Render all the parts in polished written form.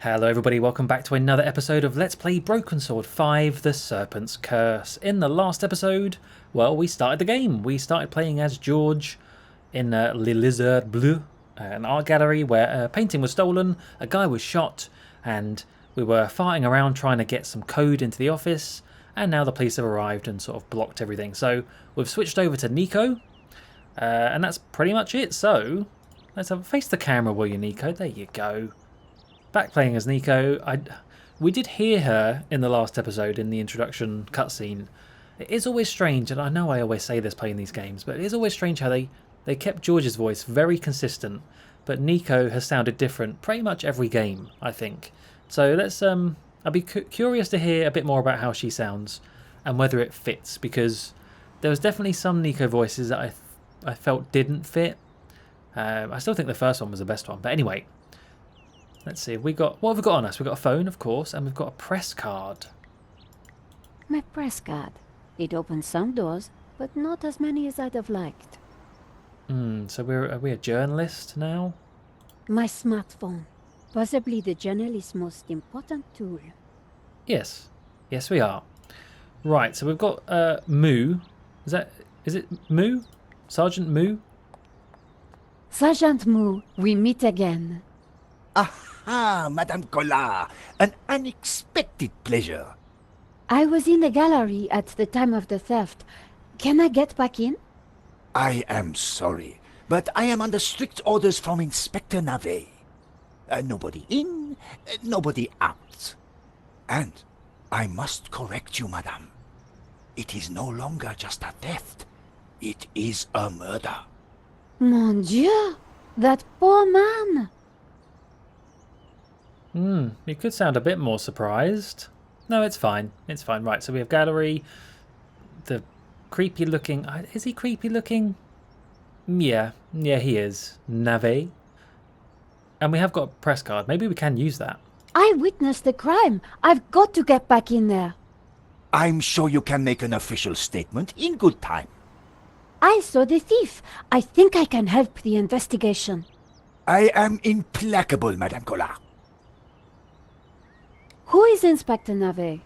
Hello everybody, welcome back to another episode of Let's Play Broken Sword 5, The Serpent's Curse. In the last episode, well, we started the game. We started playing as George in Le Lizard Bleu, an art gallery where a painting was stolen, a guy was shot, and we were farting around trying to get some code into the office, and now the police have arrived and sort of blocked everything. So we've switched over to Nico, and that's pretty much it. So let's face the camera, will you, Nico? There you go. Back playing as Nico. We did hear her in the last episode in the introduction cutscene. It is always strange, and I know I always say this playing these games, but it is always strange how they kept George's voice very consistent, but Nico has sounded different pretty much every game, I think. So let's I'll be curious to hear a bit more about how she sounds and whether it fits, because there was definitely some Nico voices that I felt didn't fit. I still think the first one was the best one, but anyway. Let's see, what have we got on us? We've got a phone, of course, and we've got a press card. My press card. It opens some doors, but not as many as I'd have liked. So are we a journalist now? My smartphone. Possibly the journalist's most important tool. Yes. Yes, we are. Right, so we've got Moo. Is it Moo? Sergeant Moo? Sergeant Moo, we meet again. Aha, Madame Collard, an unexpected pleasure. I was in the gallery at the time of the theft. Can I get back in? I am sorry, but I am under strict orders from Inspector Navet. Nobody in, nobody out. And I must correct you, madame. It is no longer just a theft. It is a murder. Mon Dieu! That poor man! You could sound a bit more surprised. No, it's fine. It's fine. Right, so we have gallery. The creepy looking... Is he creepy looking? Yeah, he is. Navet. And we have got a press card. Maybe we can use that. I witnessed the crime. I've got to get back in there. I'm sure you can make an official statement in good time. I saw the thief. I think I can help the investigation. I am implacable, Madame Collard. Who is Inspector Navet?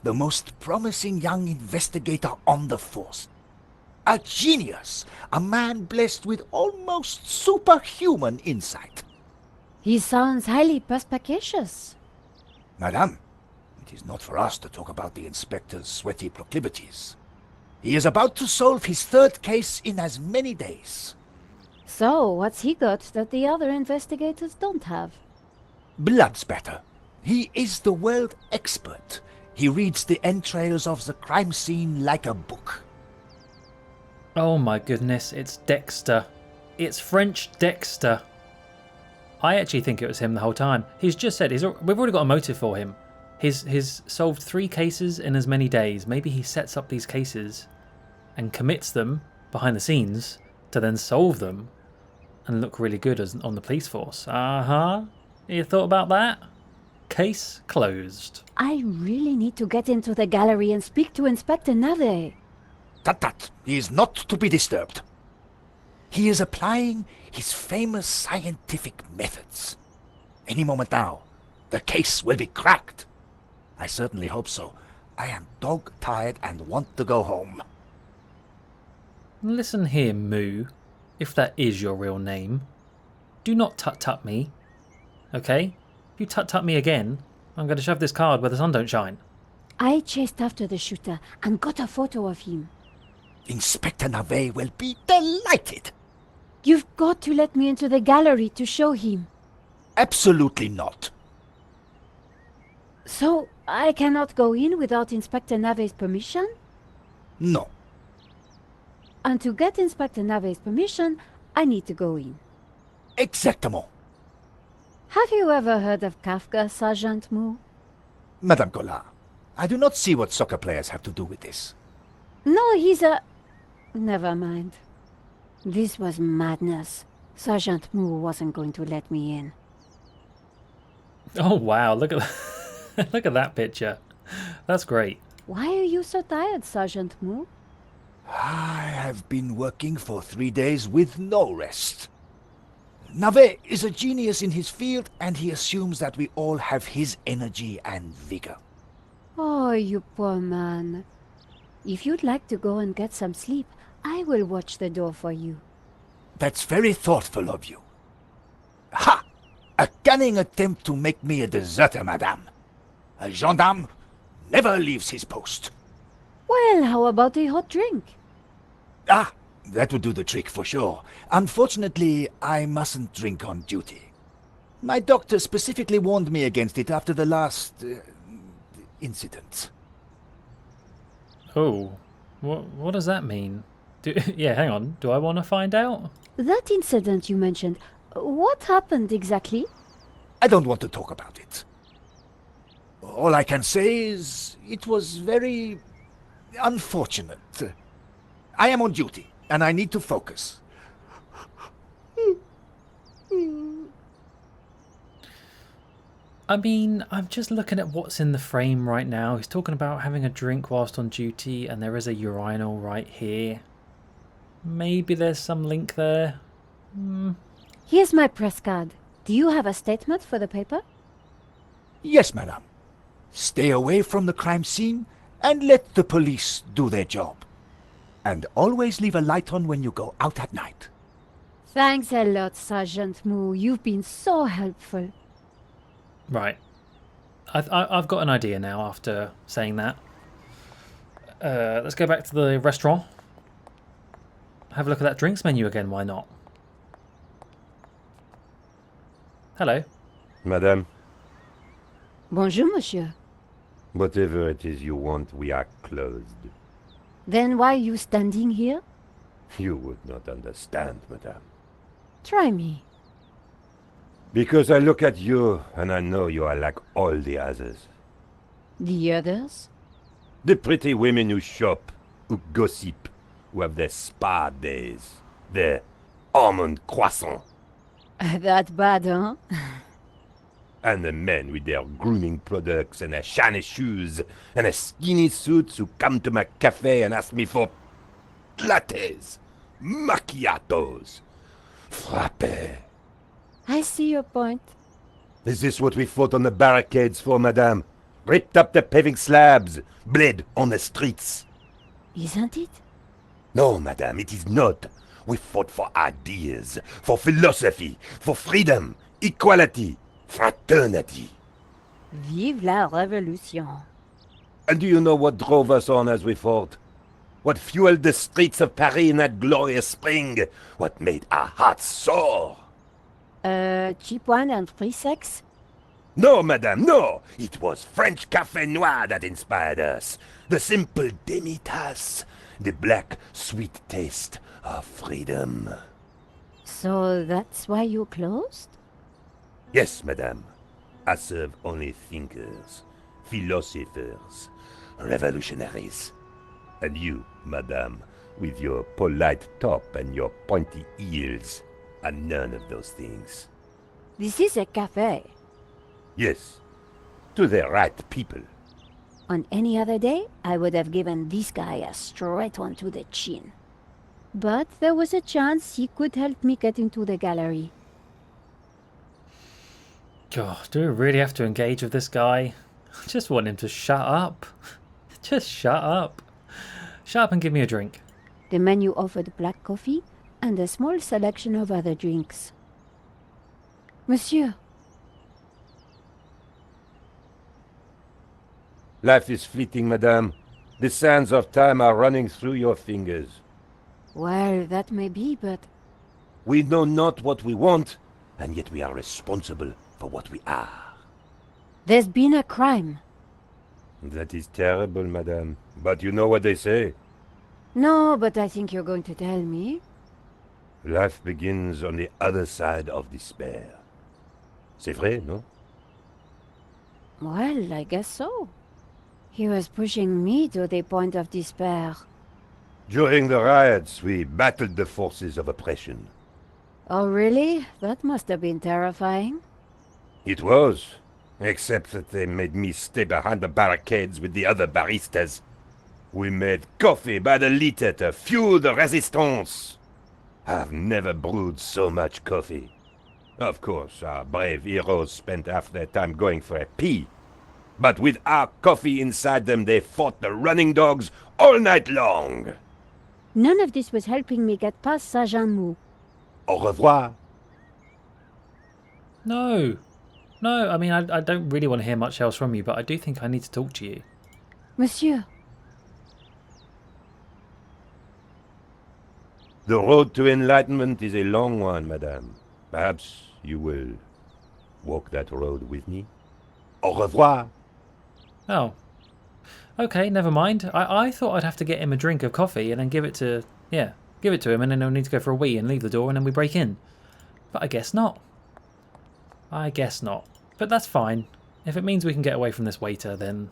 The most promising young investigator on the force. A genius, a man blessed with almost superhuman insight. He sounds highly perspicacious. Madame, it is not for us to talk about the inspector's sweaty proclivities. He is about to solve his third case in as many days. So, what's he got that the other investigators don't have? Blood spatter. He is the world expert. He reads the entrails of the crime scene like a book. Oh my goodness, it's Dexter. It's French Dexter. I actually think it was him the whole time. He's just said, we've already got a motive for him. He's solved 3 cases in as many days. Maybe he sets up these cases and commits them behind the scenes to then solve them and look really good on the police force. You thought about that? Case closed. I really need to get into the gallery and speak to Inspector Navet. Tut. He is not to be disturbed. He is applying his famous scientific methods. Any moment now, the case will be cracked. I certainly hope so. I am dog-tired and want to go home. Listen here, Moo, if that is your real name. Do not tut-tut me, okay? If you tut-tut me again, I'm going to shove this card where the sun don't shine. I chased after the shooter and got a photo of him. Inspector Navet will be delighted. You've got to let me into the gallery to show him. Absolutely not. So, I cannot go in without Inspector Navet's permission? No. And to get Inspector Navet's permission, I need to go in. Exactement. Have you ever heard of Kafka, Sergeant Moo? Madame Collard, I do not see what soccer players have to do with this. No, he's a... Never mind. This was madness. Sergeant Moo wasn't going to let me in. Oh wow, look at look at that picture. That's great. Why are you so tired, Sergeant Moo? I have been working for 3 days with no rest. Navet is a genius in his field, and he assumes that we all have his energy and vigor. Oh, you poor man. If you'd like to go and get some sleep, I will watch the door for you. That's very thoughtful of you. Ha! A cunning attempt to make me a deserter, madame. A gendarme never leaves his post. Well, how about a hot drink? Ah, that would do the trick for sure. Unfortunately, I mustn't drink on duty. My doctor specifically warned me against it after the last incident. Oh, what does that mean? Yeah, hang on. Do I want to find out? That incident you mentioned, what happened exactly? I don't want to talk about it. All I can say is it was very unfortunate. I am on duty, and I need to focus. I mean, I'm just looking at what's in the frame right now. He's talking about having a drink whilst on duty, and there is a urinal right here. Maybe there's some link there. Here's my press card. Do you have a statement for the paper? Yes, madame. Stay away from the crime scene and let the police do their job. And always leave a light on when you go out at night. Thanks a lot, Sergeant Moo. You've been so helpful. Right. I've got an idea now after saying that. Let's go back to the restaurant. Have a look at that drinks menu again, why not? Hello. Madame, Bonjour, monsieur. whatever it is you want, we are closed. Then why are you standing here? You would not understand, madame. Try me. Because I look at you, and I know you are like all the others. The others? The pretty women who shop, who gossip, who have their spa days, their almond croissant. That bad, huh? And the men with their grooming products and their shiny shoes and their skinny suits who come to my cafe and ask me for lattes, macchiatos, frappes. I see your point. Is this what we fought on the barricades for, madame? Ripped up the paving slabs, bled on the streets. Isn't it? No, madame, it is not. We fought for ideas, for philosophy, for freedom, equality, fraternity. Vive la révolution. And do you know what drove us on as we fought? What fueled the streets of Paris in that glorious spring? What made our hearts soar? Cheap wine and free sex? No, madame, no! It was French Café Noir that inspired us. The simple demi-tasse, the black, sweet taste of freedom. So that's why you closed? Yes, madame. I serve only thinkers, philosophers, revolutionaries. And you, madame, with your polite top and your pointy heels, are none of those things. This is a cafe. Yes, to the right people. On any other day, I would have given this guy a straight one to the chin. But there was a chance he could help me get into the gallery. God, do we really have to engage with this guy? I just want him to shut up. Just shut up. Shut up and give me a drink. The menu offered black coffee and a small selection of other drinks. Monsieur, Life is fleeting, madame. The sands of time are running through your fingers. well, that may be, but We know not what we want, and yet we are responsible for what we are. there's been a crime. That is terrible, madame. But you know what they say. No, but I think you're going to tell me. Life begins on the other side of despair. C'est vrai, no? Well, I guess so. He was pushing me to the point of despair. During the riots, we battled the forces of oppression. Oh, really? That must have been terrifying. It was, except that they made me stay behind the barricades with the other baristas. We made coffee by the liter to fuel the resistance. I've never brewed so much coffee. Of course, our brave heroes spent half their time going for a pee. But with our coffee inside them, they fought the running dogs all night long. None of this was helping me get past Sergeant Mou. Au revoir. No. No, I mean, I don't really want to hear much else from you, but I do think I need to talk to you. Monsieur, The road to enlightenment is a long one, madame. Perhaps you will walk that road with me? Au revoir. Oh. Okay, never mind. I thought I'd have to get him a drink of coffee and then give it to him, and then he'll need to go for a wee and leave the door and then we break in. But I guess not. I guess not. But that's fine. If it means we can get away from this waiter, then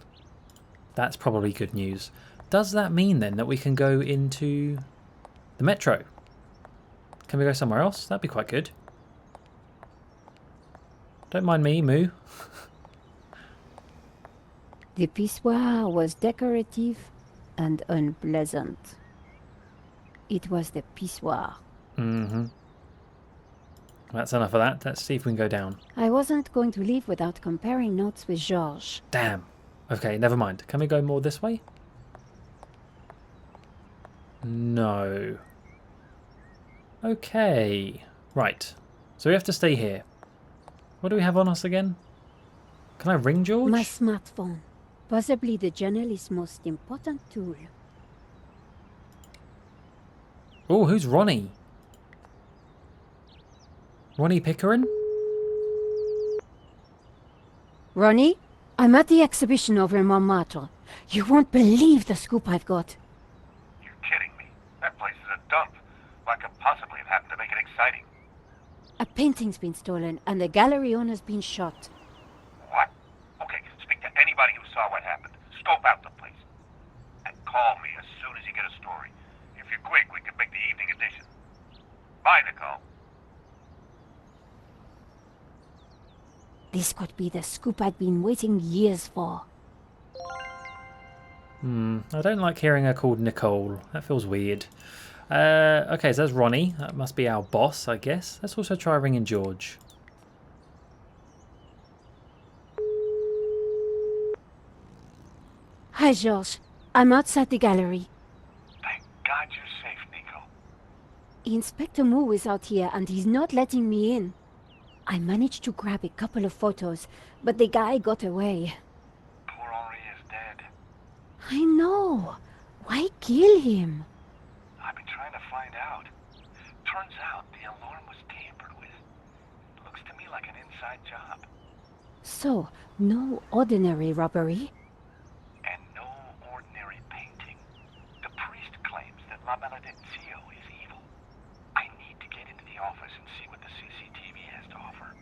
that's probably good news. Does that mean then that we can go into the metro? Can we go somewhere else? That'd be quite good. Don't mind me, Moo. the pissoir was decorative and unpleasant. It was the pissoir. Mm-hmm. That's enough of that. Let's see if we can go down. I wasn't going to leave without comparing notes with Georges. Damn. Okay, never mind. Can we go more this way? No. Okay. Right. So we have to stay here. What do we have on us again? Can I ring George? My smartphone. Possibly the journalist's most important tool. Oh, who's Ronnie? Ronnie Pickering? Ronnie, I'm at the exhibition over in Montmartre. You won't believe the scoop I've got. You're kidding me. That place is a dump. What could possibly have happened to make it exciting? A painting's been stolen and the gallery owner's been shot. What? Okay, speak to anybody who saw what happened. Scope out the place. And call me as soon as you get a story. If you're quick, we can make the evening edition. Bye, Nicole. This could be the scoop I'd been waiting years for. I don't like hearing her called Nicole. That feels weird. Okay, so that's Ronnie. That must be our boss, I guess. Let's also try ringing George. Hi, Georges. I'm outside the gallery. Thank God you're safe, Nico. Inspector Mou is out here and he's not letting me in. I managed to grab a couple of photos, but the guy got away. Poor Henri is dead. I know. Why kill him? I've been trying to find out. Turns out the alarm was tampered with. Looks to me like an inside job. So, no ordinary robbery? And no ordinary painting. The priest claims that La Maledictio is evil. I need to get into the office and see what the CCTV has to offer.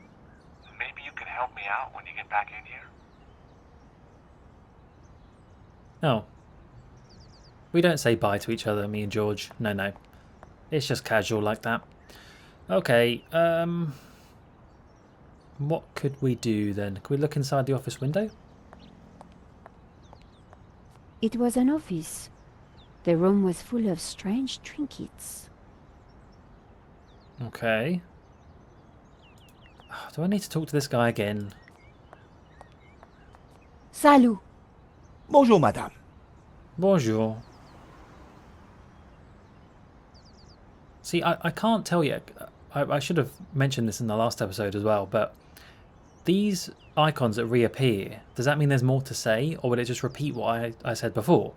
Maybe you can help me out when you get back in here? Oh. We don't say bye to each other, me and George. No, no. It's just casual like that. Okay, what could we do then? Could we look inside the office window? It was an office. The room was full of strange trinkets. Okay. Do I need to talk to this guy again? Salut! Bonjour, madame. Bonjour. See, I can't tell you. I should have mentioned this in the last episode as well, but these icons that reappear, does that mean there's more to say, or will it just repeat what I said before?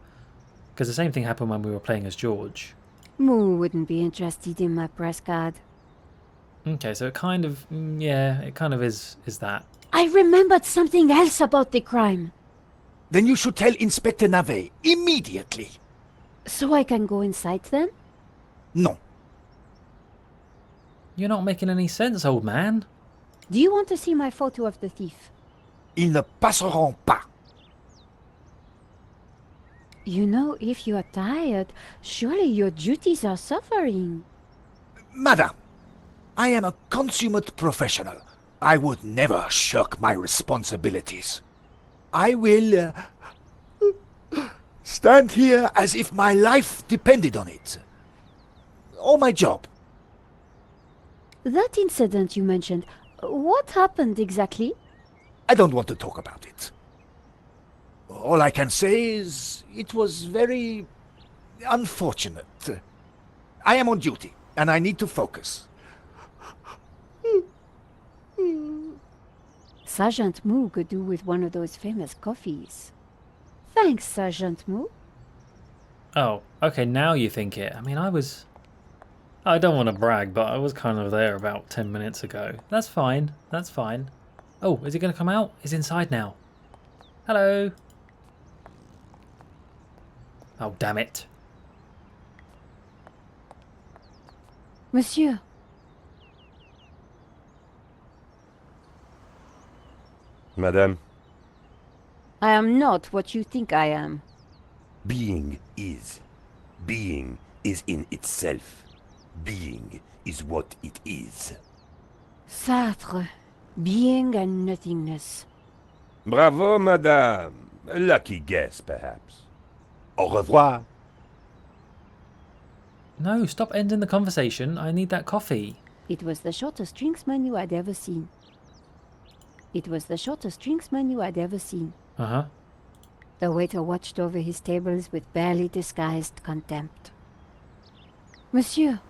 Because the same thing happened when we were playing as George. Mou wouldn't be interested in my press card. Okay, so it kind of, yeah, it kind of is that. I remembered something else about the crime. Then you should tell Inspector Navet immediately. So I can go inside then? No. You're not making any sense, old man. Do you want to see my photo of the thief? Ils ne passeront pas. You know, if you are tired, surely your duties are suffering. Madame, I am a consummate professional. I would never shirk my responsibilities. I will stand here as if my life depended on it. Or my job. That incident you mentioned, what happened exactly? I don't want to talk about it. All I can say is it was very unfortunate. I am on duty, and I need to focus. Sergeant Moo could do with one of those famous coffees. Thanks, Sergeant Moo. Oh, okay, now you think it. I mean, I don't want to brag, but I was kind of there about 10 minutes ago. That's fine. That's fine. Oh, is he going to come out? He's inside now. Hello. Oh, damn it. Monsieur, Madame, I am not what you think I am. being is. Being is in itself. Being is what it is. Sartre, being and nothingness. Bravo, madame. A lucky guess, perhaps. Au revoir. No, stop ending the conversation. I need that coffee. It was the shortest drinks menu I'd ever seen. It was the shortest drinks menu I'd ever seen. Uh-huh. The waiter watched over his tables with barely disguised contempt. Monsieur,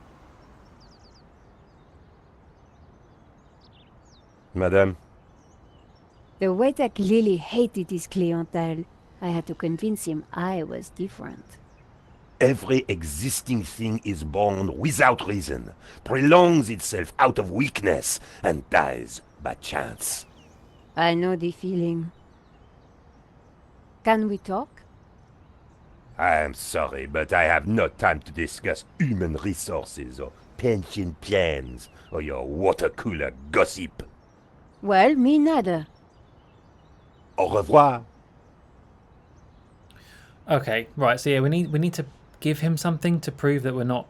Madame, the waiter clearly hated his clientele. I had to convince him I was different. every existing thing is born without reason, prolongs itself out of weakness, and dies by chance. I know the feeling. Can we talk? I am sorry, but I have no time to discuss human resources or pension plans or your water cooler gossip. Well, me neither. Au revoir. Okay, right, so yeah, we need to give him something to prove that we're not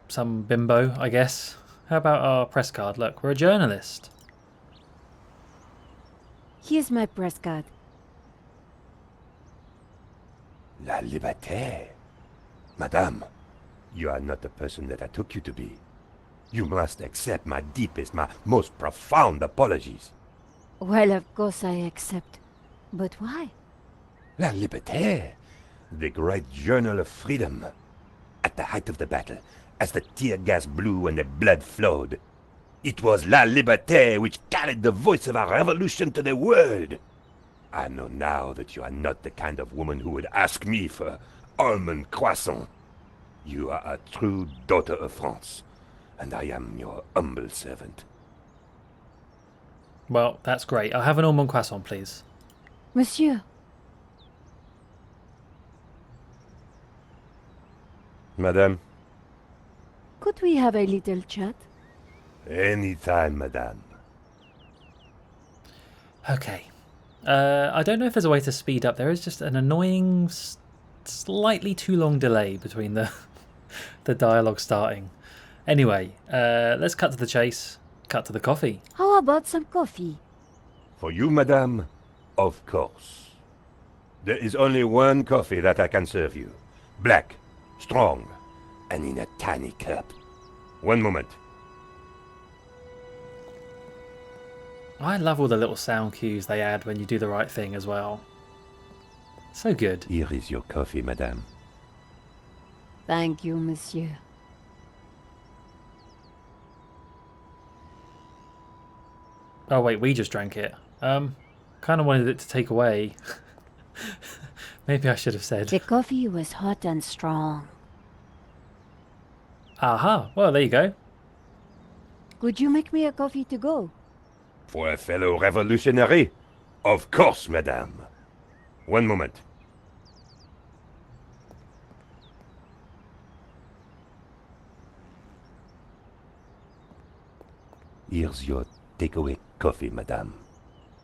some bimbo, I guess. How about our press card? Look, we're a journalist. Here's my press card. La liberté. Madame, you are not the person that I took you to be. You must accept my deepest, my most profound apologies. Well, of course I accept. But why? La Liberté, the great journal of freedom. At the height of the battle, as the tear gas blew and the blood flowed, it was La Liberté which carried the voice of our revolution to the world. I know now that you are not the kind of woman who would ask me for almond croissant. You are a true daughter of France, and I am your humble servant. Well, that's great. I'll have an almond croissant, please. Monsieur, Madame, could we have a little chat? anytime, madame. Okay. I don't know if there's a way to speed up. There is just an annoying, slightly too long delay between the the dialogue starting. Anyway, let's cut to the chase. Cut to the coffee. How about some coffee? For you, madame, of course. There is only one coffee that I can serve you. Black, strong, and in a tiny cup. One moment. I love all the little sound cues they add when you do the right thing as well. So good. Here is your coffee, madame. Thank you, monsieur. Oh wait, we just drank it. Kind of wanted it to take away. Maybe I should have said. The coffee was hot and strong. Aha, well there you go. Could you make me a coffee to go? For a fellow revolutionary? Of course, madame. One moment. Here's your takeaway coffee, madame.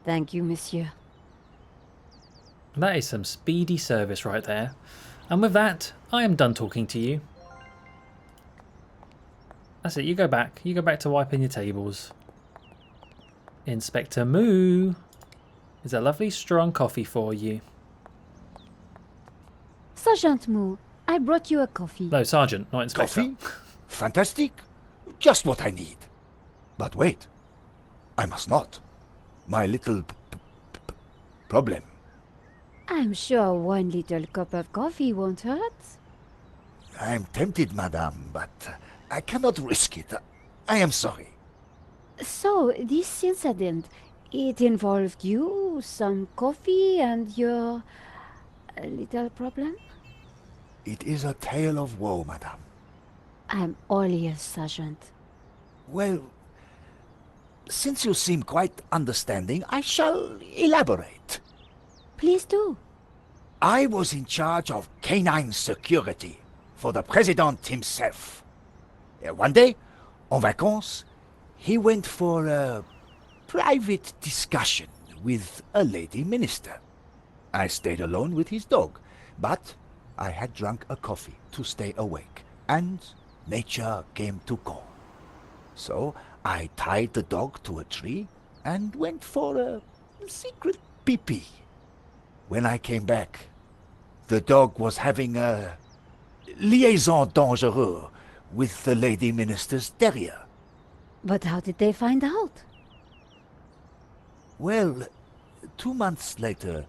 Thank you, monsieur. That is some speedy service right there. And with that, I am done talking to you. That's it, you go back. You go back to wiping your tables. Inspector Moo. Is a lovely strong coffee for you. Sergeant Moo, I brought you a coffee. No, Sergeant, not Inspector. Coffee? Fantastic. Just what I need. But wait, I must not. My little problem. I'm sure one little cup of coffee won't hurt. I am tempted, madame, but I cannot risk it. I am sorry. So, this incident, it involved you, some coffee, and your little problem? It is a tale of woe, madame. I'm all ears, Sergeant. Well, since you seem quite understanding, I shall elaborate. Please do. I was in charge of canine security for the president himself. One day, en vacances, he went for a private discussion with a lady minister. I stayed alone with his dog, but I had drunk a coffee to stay awake, and nature came to call. So I tied the dog to a tree and went for a secret pee-pee. When I came back, the dog was having a liaison dangereuse with the lady minister's terrier. But how did they find out? Well, 2 months later,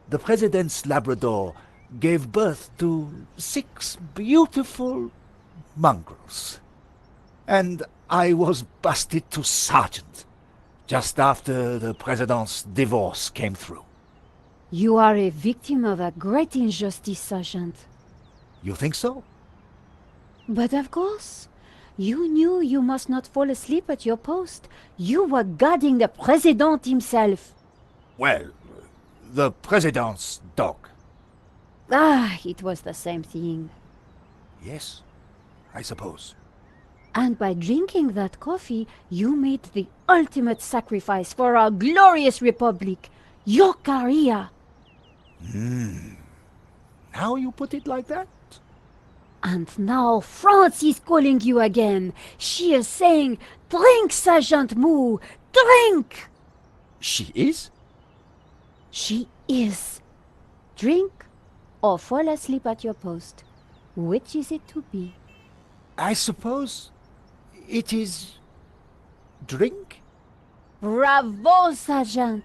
the president's Labrador gave birth to 6 beautiful mongrels. And I was busted to sergeant just after the president's divorce came through. You are a victim of a great injustice, Sergeant. You think so? But of course, you knew you must not fall asleep at your post. You were guarding the president himself. Well, the president's dog. Ah, it was the same thing. Yes, I suppose. And by drinking that coffee, you made the ultimate sacrifice for our glorious republic, your career. Now you put it like that? And now France is calling you again. She is saying, "Drink, Sergeant Moo, drink!" She is? She is. Drink or fall asleep at your post. Which is it to be? I suppose it is drink? Bravo, Sergeant!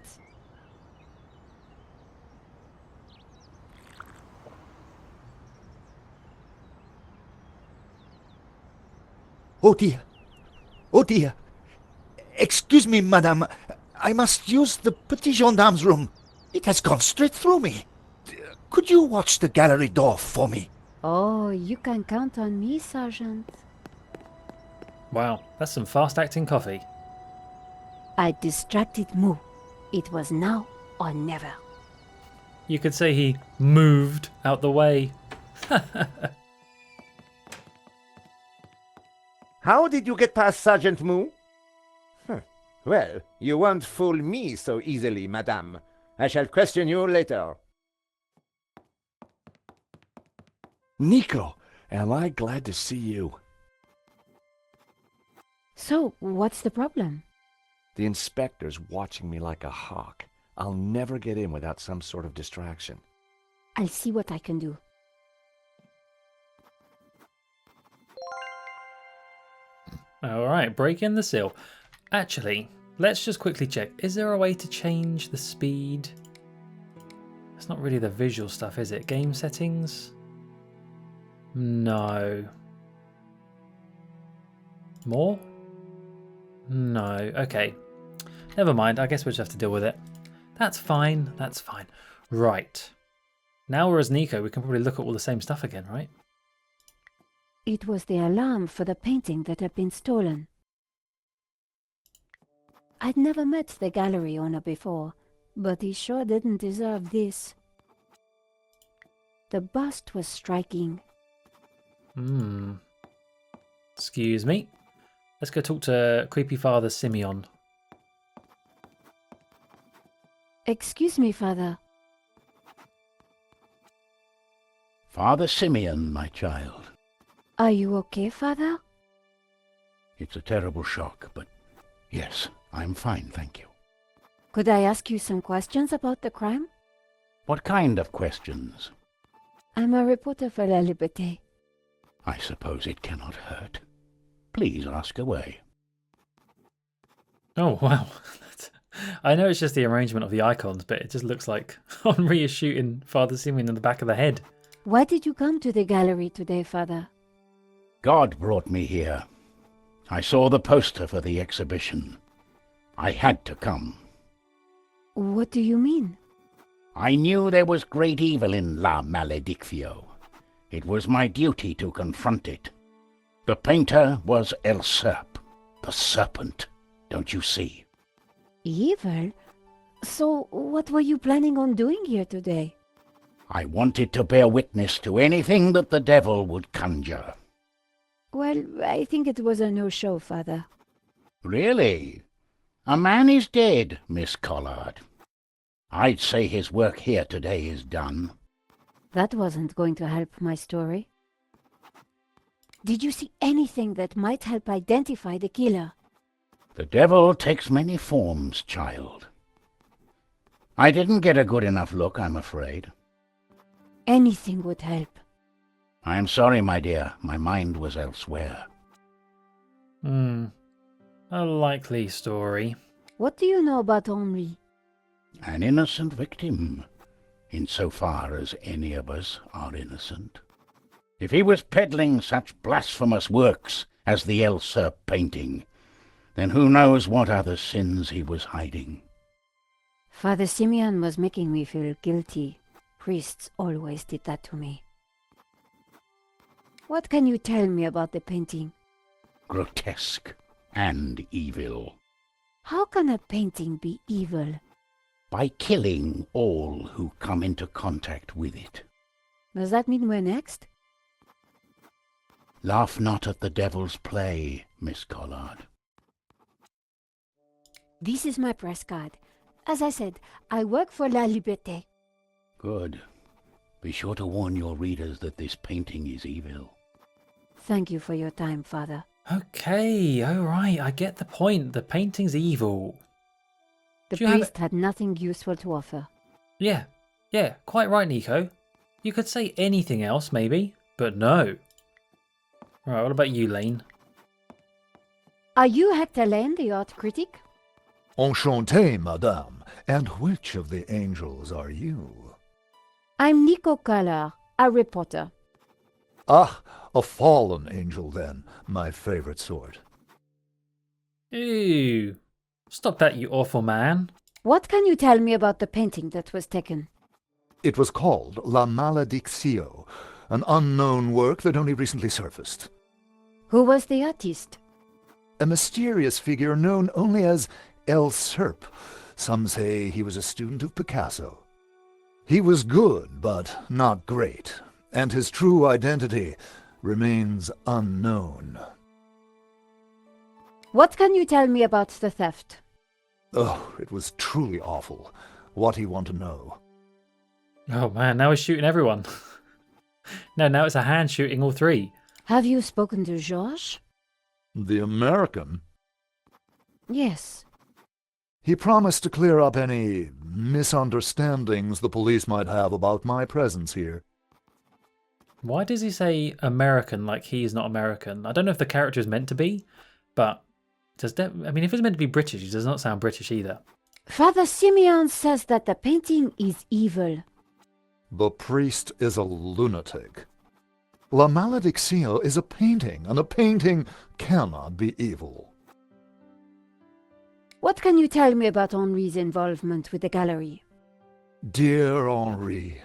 Oh dear. Oh dear. Excuse me, madame. I must use the petit gendarme's room. It has gone straight through me. Could you watch the gallery door for me? Oh, you can count on me, Sergeant. Wow, that's some fast-acting coffee. I distracted Moo. It was now or never. You could say he moved out the way. How did you get past Sergeant Moo? Well, you won't fool me so easily, madame. I shall question you later. Nico, am I glad to see you. So, what's the problem? The inspector's watching me like a hawk. I'll never get in without some sort of distraction. I'll see what I can do. Alright, break in the seal. Actually, let's just quickly check. Is there a way to change the speed? It's not really the visual stuff, is it? Game settings? No. More? No. Okay. Never mind. I guess we'll just have to deal with it. That's fine. That's fine. Right. Now we're as Nico, we can probably look at all the same stuff again, right? It was the alarm for the painting that had been stolen. I'd never met the gallery owner before, but he sure didn't deserve this. The bust was striking. Excuse me. Let's go talk to creepy Father Simeon. Excuse me, Father. Father Simeon, my child. Are you okay, Father? It's a terrible shock, but yes, I'm fine, thank you. Could I ask you some questions about the crime? What kind of questions? I'm a reporter for La Liberté. I suppose it cannot hurt. Please ask away. Oh, wow. I know it's just the arrangement of the icons, but it just looks like Henri is shooting Father Simeon in the back of the head. Why did you come to the gallery today, Father? God brought me here. I saw the poster for the exhibition. I had to come. What do you mean? I knew there was great evil in La Maledictio. It was my duty to confront it. The painter was El Serp, the Serpent, don't you see? Evil? So, what were you planning on doing here today? I wanted to bear witness to anything that the devil would conjure. Well, I think it was a no-show, Father. Really? A man is dead, Miss Collard. I'd say his work here today is done. That wasn't going to help my story. Did you see anything that might help identify the killer? The devil takes many forms, child. I didn't get a good enough look, I'm afraid. Anything would help. I'm sorry, my dear. My mind was elsewhere. A likely story. What do you know about Henri? An innocent victim, insofar as any of us are innocent. If he was peddling such blasphemous works as the El Serp painting, then who knows what other sins he was hiding. Father Simeon was making me feel guilty. Priests always did that to me. What can you tell me about the painting? Grotesque and evil. How can a painting be evil? By killing all who come into contact with it. Does that mean we're next? Laugh not at the devil's play, Miss Collard. This is my press card. As I said, I work for La Liberté. Good. Be sure to warn your readers that this painting is evil. Thank you for your time, Father. Okay, alright, I get the point. The painting's evil. The Do you have priest had nothing useful to offer. Yeah, quite right, Nico. You could say anything else, maybe, but no. Right, what about you, Lane? Are you Hector Lane, the art critic? Enchanté, madame. And which of the angels are you? I'm Nico Collard, a reporter. Ah, a fallen angel then, my favorite sort. Ew. Stop that, you awful man. What can you tell me about the painting that was taken? It was called La Maledictio, an unknown work that only recently surfaced. Who was the artist? A mysterious figure known only as El Serp. Some say he was a student of Picasso. He was good, but not great, and his true identity remains unknown. What can you tell me about the theft? Oh, it was truly awful. What do you want to know? Oh man, now he's shooting everyone. No, now it's a hand shooting all three. Have you spoken to George? The American? Yes. He promised to clear up any misunderstandings the police might have about my presence here. Why does he say American like he's not American? I don't know if the character is meant to be, but if it's meant to be British, he does not sound British either. Father Simeon says that the painting is evil. The priest is a lunatic. La Maledictio is a painting, and a painting cannot be evil. What can you tell me about Henri's involvement with the gallery? Dear Henri,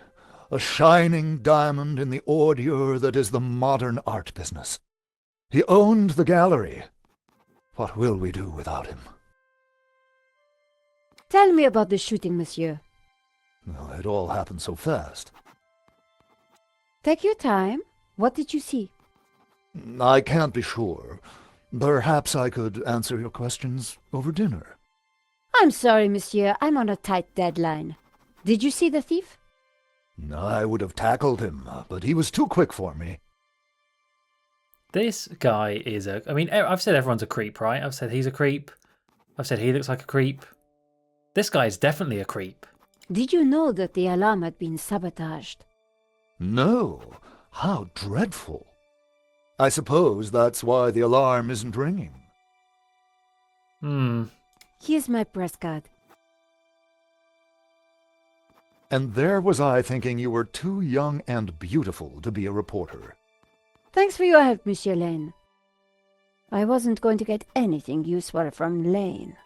a shining diamond in the ordure that is the modern art business. He owned the gallery. What will we do without him? Tell me about the shooting, monsieur. Well, it all happened so fast. Take your time. What did you see? I can't be sure. Perhaps I could answer your questions over dinner. I'm sorry, monsieur. I'm on a tight deadline. Did you see the thief? I would have tackled him, but he was too quick for me. This guy is I've said everyone's a creep, right? I've said he's a creep. I've said he looks like a creep. This guy is definitely a creep. Did you know that the alarm had been sabotaged? No. How dreadful. I suppose that's why the alarm isn't ringing. Here's my press card. And there was I thinking you were too young and beautiful to be a reporter. Thanks for your help, Monsieur Lane. I wasn't going to get anything useful from Lane.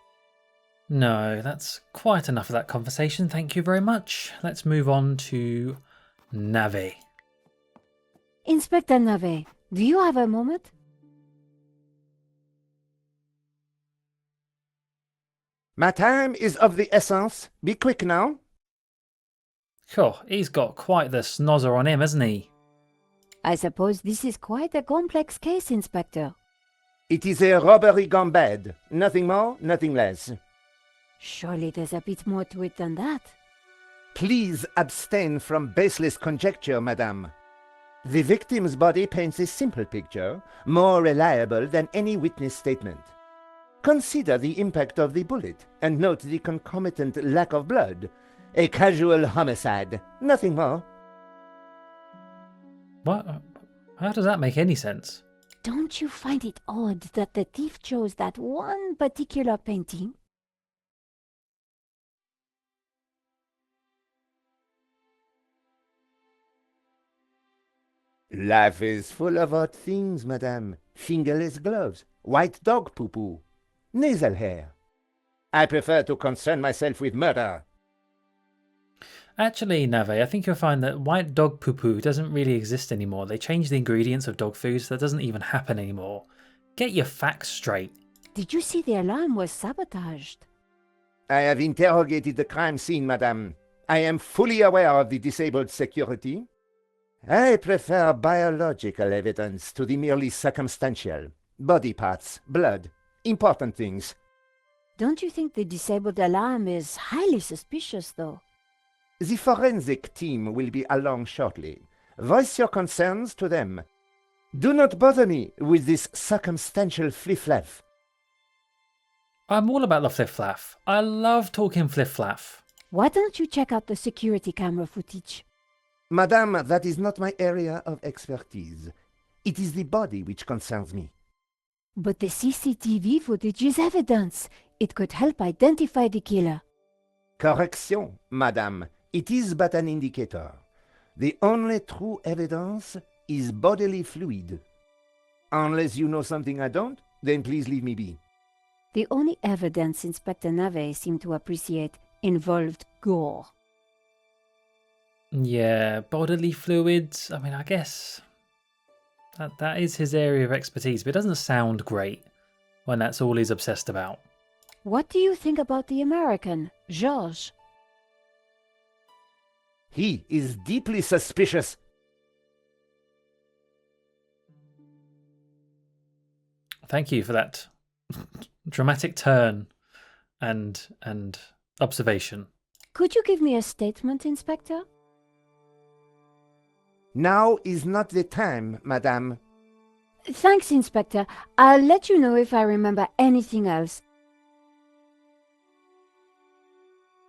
No, that's quite enough of that conversation. Thank you very much. Let's move on to Nave. Inspector Nave, do you have a moment? My time is of the essence. Be quick now. Sure, he's got quite the snozzer on him, hasn't he? I suppose this is quite a complex case, Inspector. It is a robbery gone bad. Nothing more, nothing less. Surely there's a bit more to it than that. Please abstain from baseless conjecture, madame. The victim's body paints a simple picture, more reliable than any witness statement. Consider the impact of the bullet, and note the concomitant lack of blood. A casual homicide, nothing more. What? How does that make any sense? Don't you find it odd that the thief chose that one particular painting? Life is full of odd things, madame. Fingerless gloves, white dog poo-poo, nasal hair. I prefer to concern myself with murder. Actually, Nave, I think you'll find that white dog poo-poo doesn't really exist anymore. They changed the ingredients of dog food, so that doesn't even happen anymore. Get your facts straight. Did you see the alarm was sabotaged? I have interrogated the crime scene, madame. I am fully aware of the disabled security. I prefer biological evidence to the merely circumstantial. Body parts, blood, important things. Don't you think the disabled alarm is highly suspicious, though? The forensic team will be along shortly. Voice your concerns to them. Do not bother me with this circumstantial fliff-flaff. I'm all about the fliff-flaff. I love talking fliff-flaff. Why don't you check out the security camera footage? Madame, that is not my area of expertise. It is the body which concerns me. But the CCTV footage is evidence. It could help identify the killer. Correction, madame. It is but an indicator. The only true evidence is bodily fluid. Unless you know something I don't, then please leave me be. The only evidence Inspector Nave seemed to appreciate involved gore. Yeah, bodily fluids. I mean, I guess that is his area of expertise, but it doesn't sound great when that's all he's obsessed about. What do you think about the American, George? He is deeply suspicious. Thank you for that dramatic turn and observation. Could you give me a statement, Inspector? Now is not the time, madame. Thanks, Inspector. I'll let you know if I remember anything else.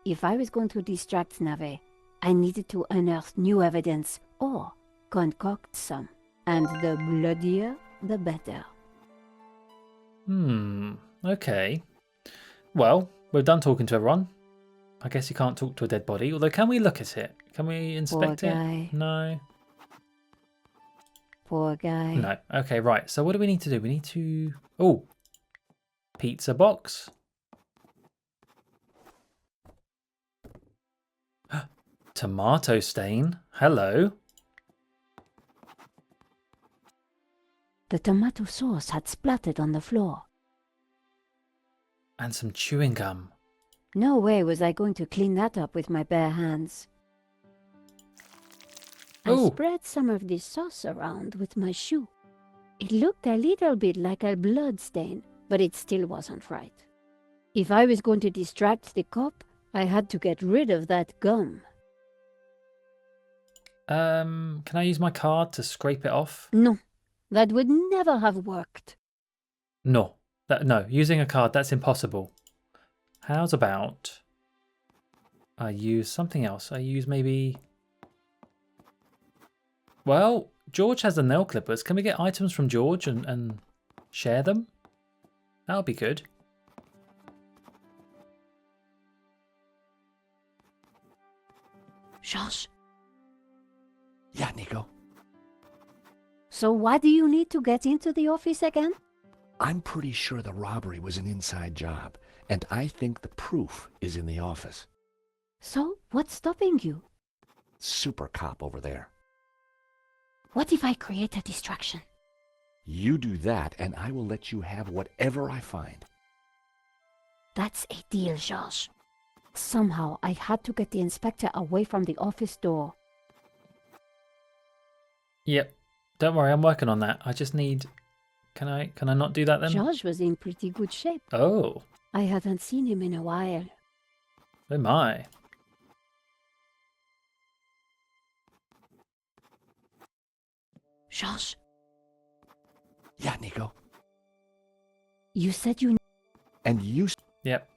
If I was going to distract Nave, I needed to unearth new evidence or concoct some. And the bloodier, the better. Okay. Well, we're done talking to everyone. I guess you can't talk to a dead body, although can we look at it? Can we inspect Poor it? guy. No. Poor guy. No. Okay, right. So what do we need to do? We need to... Oh. Pizza box. Tomato stain. Hello. The tomato sauce had splattered on the floor. And some chewing gum. No way was I going to clean that up with my bare hands. I Ooh. spread some of this sauce around with my shoe. It looked a little bit like a blood stain, but it still wasn't right. If I was going to distract the cop, I had to get rid of that gum. Can I use my card to scrape it off? No, that would never have worked. No. No, using a card, that's impossible. How's about... I use something else. I use maybe... Well, George has the nail clippers. Can we get items from George and share them? That would be good. Josh, Yeah, Nico. so why do you need to get into the office again? I'm pretty sure the robbery was an inside job, and I think the proof is in the office. So, what's stopping you? Super cop over there. What if I create a distraction? You do that, and I will let you have whatever I find. That's a deal, Josh. Somehow, I had to get the inspector away from the office door. Yep. Don't worry, I'm working on that. I just need... Can I not do that then? Josh was in pretty good shape. Oh. I hadn't seen him in a while. Oh my. Josh, Yeah, Nico. you said you... And you... Yep.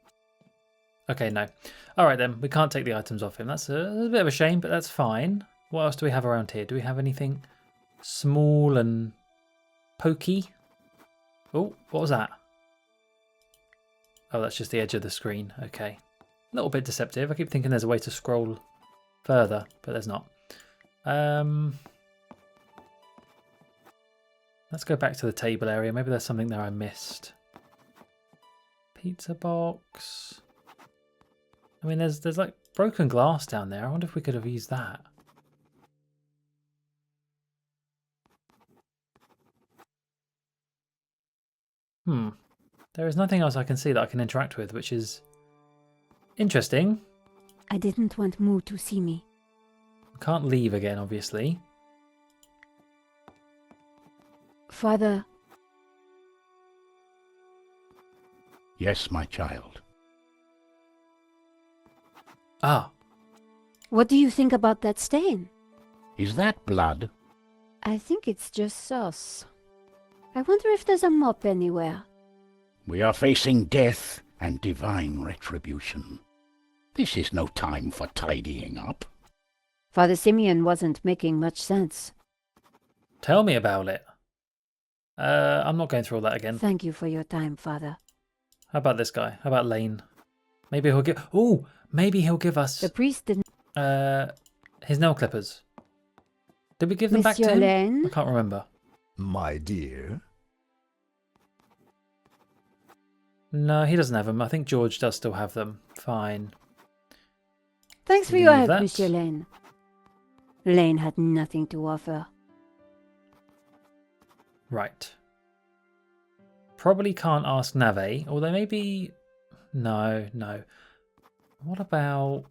Okay, no. Alright then, we can't take the items off him. That's a bit of a shame, but that's fine. What else do we have around here? Do we have anything small and pokey? Oh, what was that? Oh, that's just the edge of the screen. Okay. A little bit deceptive. I keep thinking there's a way to scroll further, but there's not. Let's go back to the table area. Maybe there's something there I missed. Pizza box. I mean, there's like broken glass down there. I wonder if we could have used that. There is nothing else I can see that I can interact with, which is interesting. I didn't want Moo to see me. Can't leave again, obviously. Father, Yes, my child. Ah, what do you think about that stain? Is that blood? I think it's just sauce. I wonder if there's a mop anywhere. We are facing death and divine retribution. This is no time for tidying up. Father Simeon wasn't making much sense. tell me about it. I'm not going through all that again. Thank you for your time, Father. How about this guy? How about Lane? Maybe he'll give... Oh, maybe he'll give us The priest didn't... his nail clippers. Did we give them back to Monsieur him? Lane? I can't remember. My dear. No, he doesn't have them. I think George does still have them. Fine. Thanks for Leave your help, that. Monsieur Lane. Lane had nothing to offer. Right. Probably can't ask Nave, although maybe... No. What about...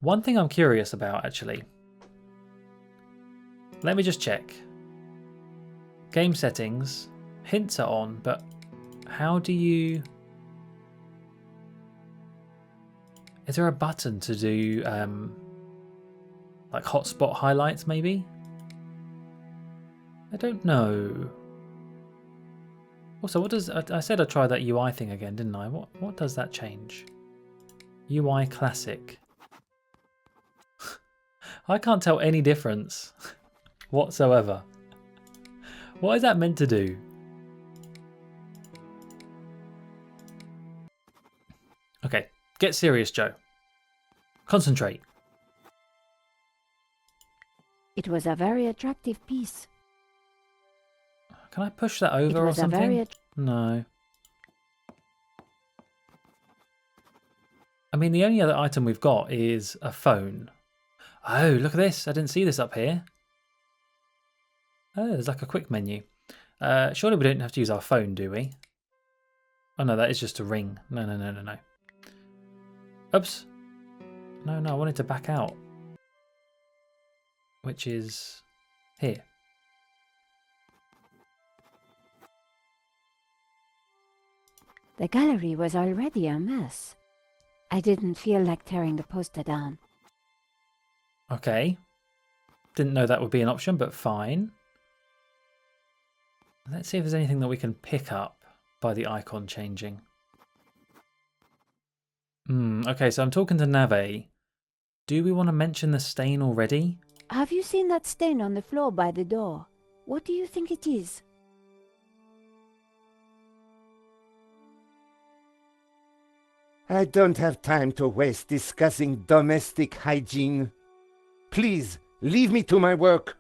One thing I'm curious about, actually. Let me just check. Game settings. Hints are on, but how do you... Is there a button to do like hotspot highlights, maybe? I don't know. Also, what does... I said I'd try that UI thing again, didn't I? What does that change? UI Classic. I can't tell any difference whatsoever. What is that meant to do? Okay, get serious, Joe. Concentrate. It was a very attractive piece. Can I push that over It or was a something? very... No. I mean, the only other item we've got is a phone. Oh, look at this. I didn't see this up here. Oh, there's like a quick menu. Surely we don't have to use our phone, do we? Oh, no, that is just a ring. No. Oops. No, I wanted to back out. Which is here. The gallery was already a mess. I didn't feel like tearing the poster down. Okay. Didn't know that would be an option, but fine. Let's see if there's anything that we can pick up by the icon changing. Okay, so I'm talking to Nave. Do we want to mention the stain already? Have you seen that stain on the floor by the door? What do you think it is? I don't have time to waste discussing domestic hygiene. Please, leave me to my work.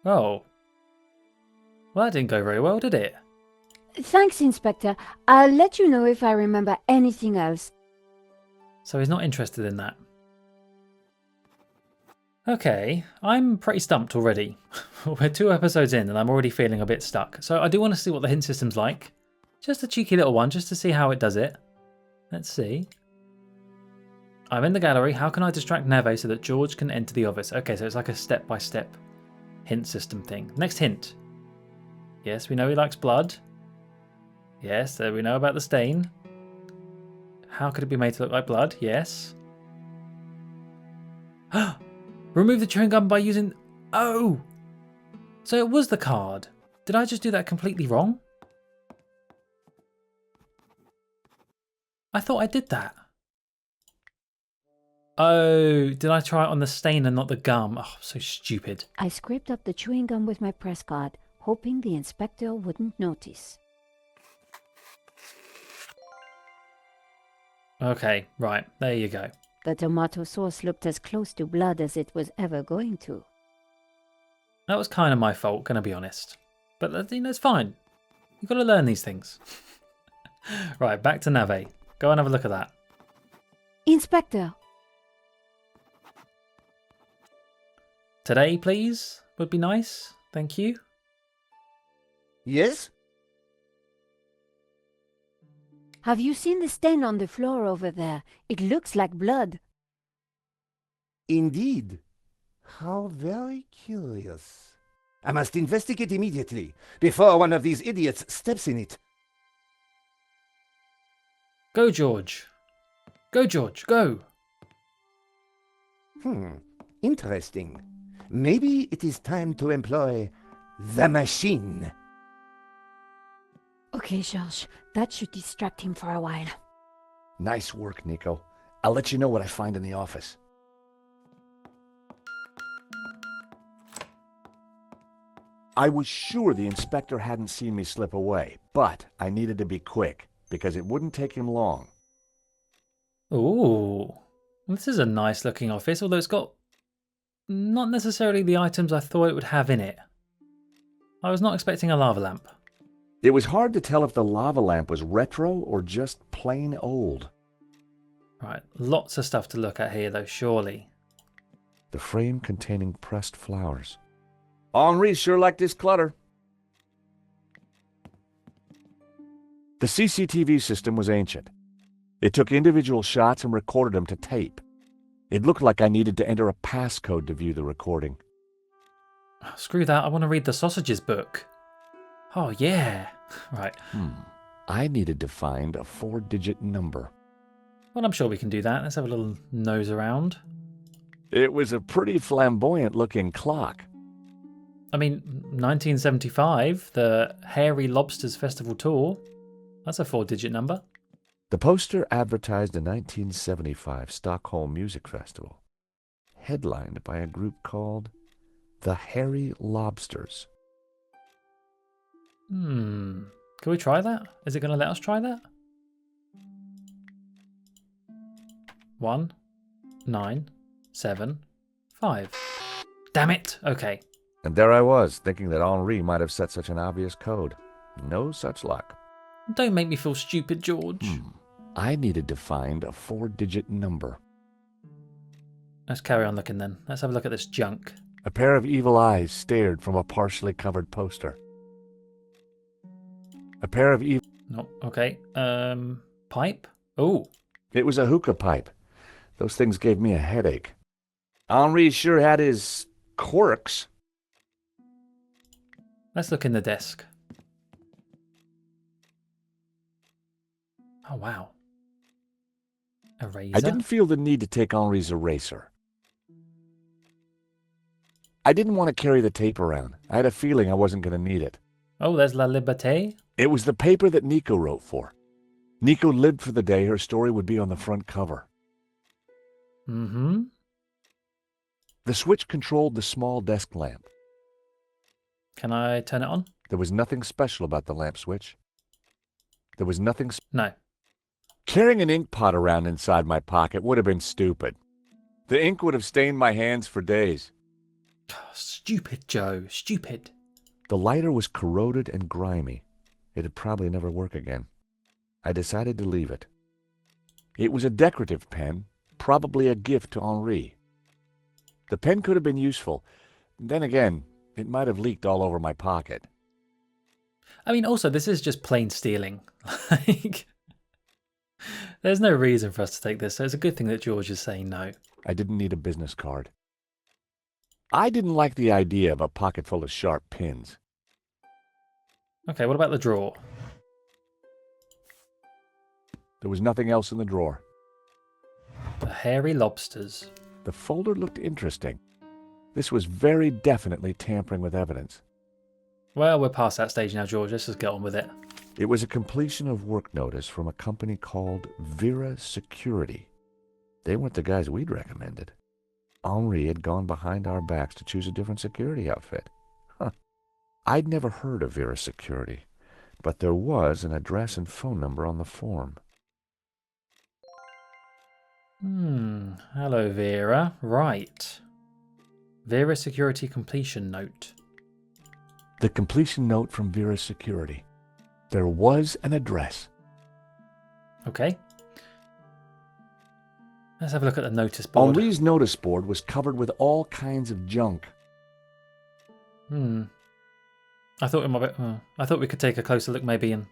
Oh. Well, that didn't go very well, did it? Thanks, Inspector. I'll let you know if I remember anything else. So he's not interested in that. Okay, I'm pretty stumped already. We're 2 episodes in and I'm already feeling a bit stuck. So I do want to see what the hint system's like. Just a cheeky little one, just to see how it does it. Let's see. I'm in the gallery. How can I distract Neve so that George can enter the office? Okay, so it's like a step-by-step hint system thing. Next hint. Yes, we know he likes blood. Yes, we know about the stain. How could it be made to look like blood? Yes. Remove the chewing gum by using... Oh! So it was the card. Did I just do that completely wrong? I thought I did that. Oh, did I try it on the stain and not the gum? Oh, so stupid. I scraped up the chewing gum with my press card, hoping the inspector wouldn't notice. Okay, right, there you go. The tomato sauce looked as close to blood as it was ever going to. That was kind of my fault, gonna be honest. But you know, it's fine. You've got to learn these things. Right, back to Nave. Go and have a look at that. Inspector! Today, please, would be nice. Thank you. Yes? Have you seen the stain on the floor over there? It looks like blood. Indeed. How very curious. I must investigate immediately, before one of these idiots steps in it. Go, George. Go, George, go. Interesting. Maybe it is time to employ the machine. Okay, George, that should distract him for a while. Nice work, Nico. I'll let you know what I find in the office. I was sure the inspector hadn't seen me slip away, but I needed to be quick, because it wouldn't take him long. Ooh. This is a nice looking office, although it's got not necessarily the items I thought it would have in it. I was not expecting a lava lamp. It was hard to tell if the lava lamp was retro or just plain old. Right, lots of stuff to look at here though, surely. The frame containing pressed flowers. Henri sure liked his clutter. The CCTV system was ancient. It took individual shots and recorded them to tape. It looked like I needed to enter a passcode to view the recording. Oh, screw that, I want to read the sausages book. Oh yeah. Right. I needed to find a 4-digit number. Well, I'm sure we can do that. Let's have a little nose around. It was a pretty flamboyant-looking clock. I mean, 1975, the Hairy Lobsters Festival Tour. That's a 4-digit number. The poster advertised a 1975 Stockholm Music Festival, headlined by a group called the Hairy Lobsters. Can we try that? Is it going to let us try that? 1, 9, 7, 5. Damn it! Okay. And there I was, thinking that Henri might have set such an obvious code. No such luck. Don't make me feel stupid, George. I needed to find a 4-digit number. Let's carry on looking then. Let's have a look at this junk. A pair of evil eyes stared from a partially covered poster. A pair of evil... No, okay. Pipe? Oh. It was a hookah pipe. Those things gave me a headache. Henri sure had his quirks. Let's look in the desk. Oh, wow. Eraser? I didn't feel the need to take Henri's eraser. I didn't want to carry the tape around. I had a feeling I wasn't going to need it. Oh, there's La Liberté. It was the paper that Nico wrote for. Nico lived for the day her story would be on the front cover. Mm-hmm. The switch controlled the small desk lamp. Can I turn it on? There was nothing special about the lamp switch. There was nothing... No. Carrying an ink pot around inside my pocket would have been stupid. The ink would have stained my hands for days. Stupid, Joe. Stupid. The lighter was corroded and grimy. It'd probably never work again. I decided to leave it. It was a decorative pen, probably a gift to Henri. The pen could have been useful. Then again, it might have leaked all over my pocket. I mean, also, this is just plain stealing. Like, there's no reason for us to take this, so it's a good thing that George is saying no. I didn't need a business card. I didn't like the idea of a pocket full of sharp pins. Okay, what about the drawer? There was nothing else in the drawer. The hairy lobsters. The folder looked interesting. This was very definitely tampering with evidence. Well, we're past that stage now, George. Let's just get on with it. It was a completion of work notice from a company called Vera Security. They weren't the guys we'd recommended. Henri had gone behind our backs to choose a different security outfit. Huh. I'd never heard of Vera Security, but there was an address and phone number on the form. Hello, Vera. Right. Vera Security completion note. The completion note from Vera Security. There was an address. Okay. Let's have a look at the notice board. Henri's notice board was covered with all kinds of junk. I thought I thought we could take a closer look maybe and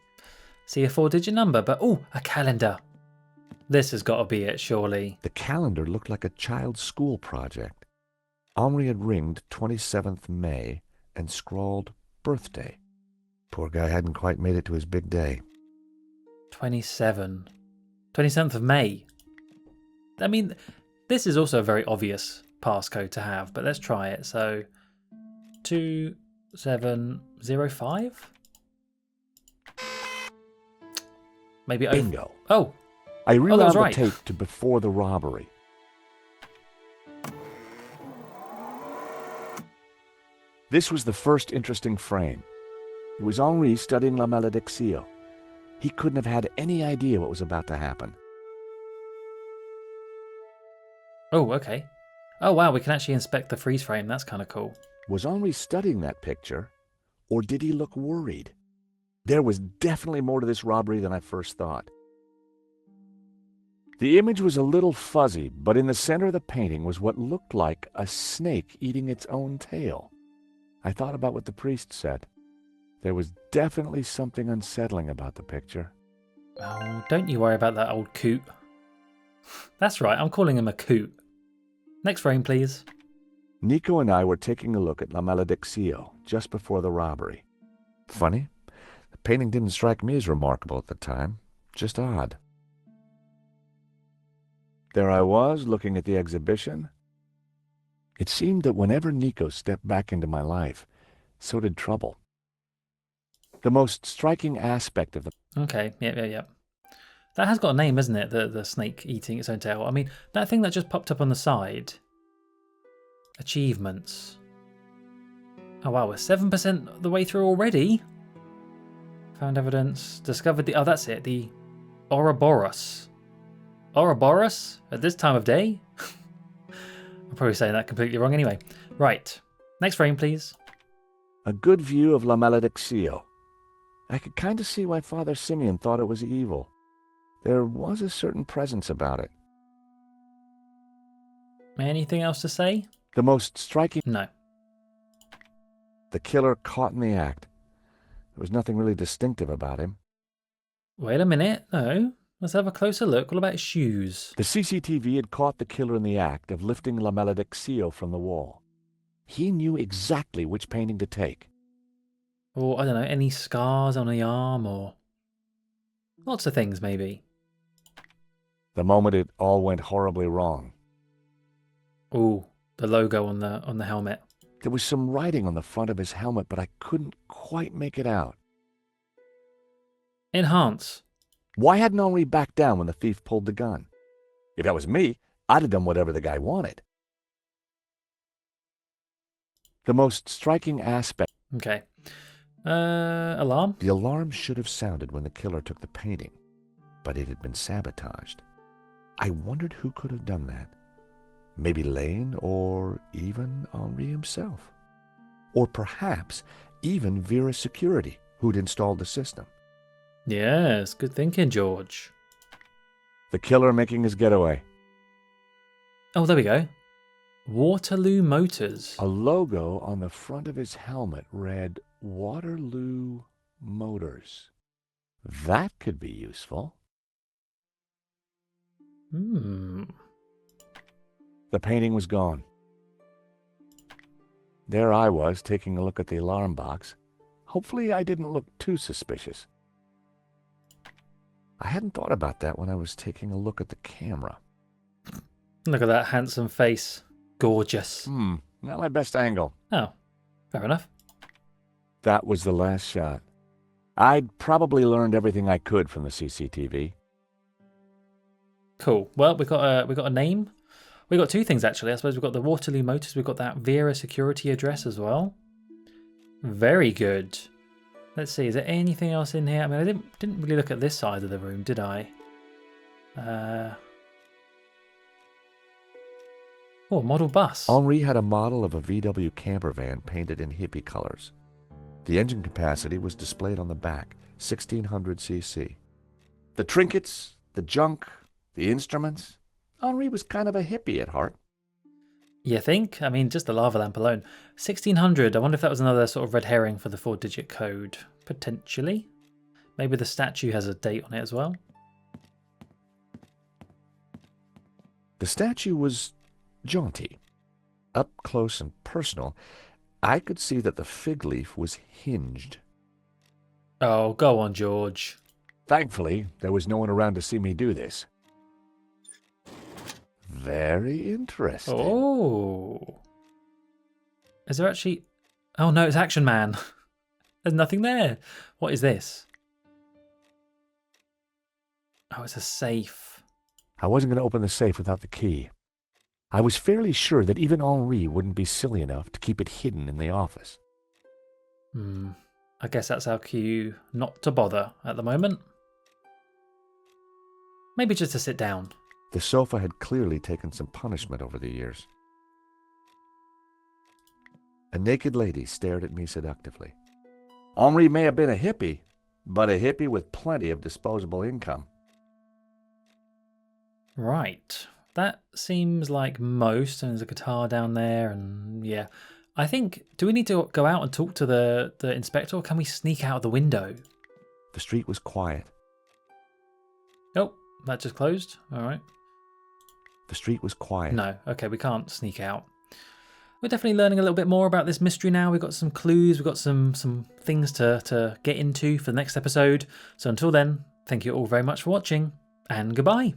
see a 4-digit number, but a calendar. This has got to be it, surely. The calendar looked like a child's school project. Henri had ringed 27th May and scrawled birthday. Poor guy hadn't quite made it to his big day. 27th of May. I mean, this is also a very obvious passcode to have, but let's try it. So, 2705? Maybe Bingo. Oh. I rewound right. the tape to before the robbery. This was the first interesting frame. It was Henri studying La Malediccio. He couldn't have had any idea what was about to happen. Oh, okay. Oh, wow, we can actually inspect the freeze frame. That's kind of cool. Was Henri studying that picture, or did he look worried? There was definitely more to this robbery than I first thought. The image was a little fuzzy, but in the center of the painting was what looked like a snake eating its own tail. I thought about what the priest said. There was definitely something unsettling about the picture. Oh, don't you worry about that old coot. That's right, I'm calling him a coot. Next frame, please. Nico and I were taking a look at La Malediccio just before the robbery. Funny, the painting didn't strike me as remarkable at the time, just odd. There I was, looking at the exhibition. It seemed that whenever Nico stepped back into my life, so did trouble. The most striking aspect of the... Okay, yeah. That has got a name, isn't it? The snake eating its own tail. I mean, that thing that just popped up on the side. Achievements. Oh wow, we're 7% the way through already. Found evidence. Discovered the... Oh, that's it. The Ouroboros. Ouroboros? At this time of day? I'm probably saying that completely wrong anyway. Right. Next frame, please. A good view of La Malediccio. I could kind of see why Father Simeon thought it was evil. There was a certain presence about it. Anything else to say? The most striking... No. The killer caught in the act. There was nothing really distinctive about him. Wait a minute. No. Let's have a closer look. What about his shoes? The CCTV had caught the killer in the act of lifting La Malediccio from the wall. He knew exactly which painting to take. Or, I don't know, any scars on the arm or... Lots of things, maybe. The moment it all went horribly wrong. Ooh, the logo on the helmet. There was some writing on the front of his helmet, but I couldn't quite make it out. Enhance. Why hadn't Henri backed down when the thief pulled the gun? If that was me, I'd have done whatever the guy wanted. The most striking aspect... Okay. Alarm? The alarm should have sounded when the killer took the painting. but it had been sabotaged. I wondered who could have done that. Maybe Lane, or even Henri himself. Or perhaps even Vera Security, who'd installed the system. Yes, good thinking, George. The killer making his getaway. Oh, there we go. Waterloo Motors. A logo on the front of his helmet read Waterloo Motors. That could be useful. Hmm. The painting was gone. There I was, taking a look at the alarm box. Hopefully I didn't look too suspicious. I hadn't thought about that when I was taking a look at the camera. Look at that handsome face. Gorgeous. Not my best angle. Oh, fair enough. That was the last shot. I'd probably learned everything I could from the CCTV. Cool. Well, we got a name. We got two things actually. I suppose we've got the Waterloo Motors. We've got that Vera Security address as well. Very good. Let's see. Is there anything else in here? I mean, I didn't really look at this side of the room, did I? Oh, model bus. Henri had a model of a VW camper van painted in hippie colors. The engine capacity was displayed on the back, 1600 cc. The trinkets, the junk, the instruments. Henri was kind of a hippie at heart. You think? I mean, just the lava lamp alone. 1600. I wonder if that was another sort of red herring for the 4-digit code. Potentially. Maybe the statue has a date on it as well. The statue was jaunty. Up close and personal, I could see that the fig leaf was hinged. Oh, go on, George. Thankfully, there was no one around to see me do this. Very interesting. Oh. Is there actually... Oh no, it's Action Man. There's nothing there. What is this? Oh, it's a safe. I wasn't going to open the safe without the key. I was fairly sure that even Henri wouldn't be silly enough to keep it hidden in the office. I guess that's our cue not to bother at the moment. Maybe just to sit down. The sofa had clearly taken some punishment over the years. A naked lady stared at me seductively. Henri may have been a hippie, but a hippie with plenty of disposable income. Right. That seems like most, and there's a guitar down there, and yeah. I think, do we need to go out and talk to the inspector, or can we sneak out the window? The street was quiet. Oh, that just closed. All right. The street was quiet. No, okay, we can't sneak out. We're definitely learning a little bit more about this mystery now. We've got some clues, we've got some things to get into for the next episode. So until then, thank you all very much for watching, and goodbye.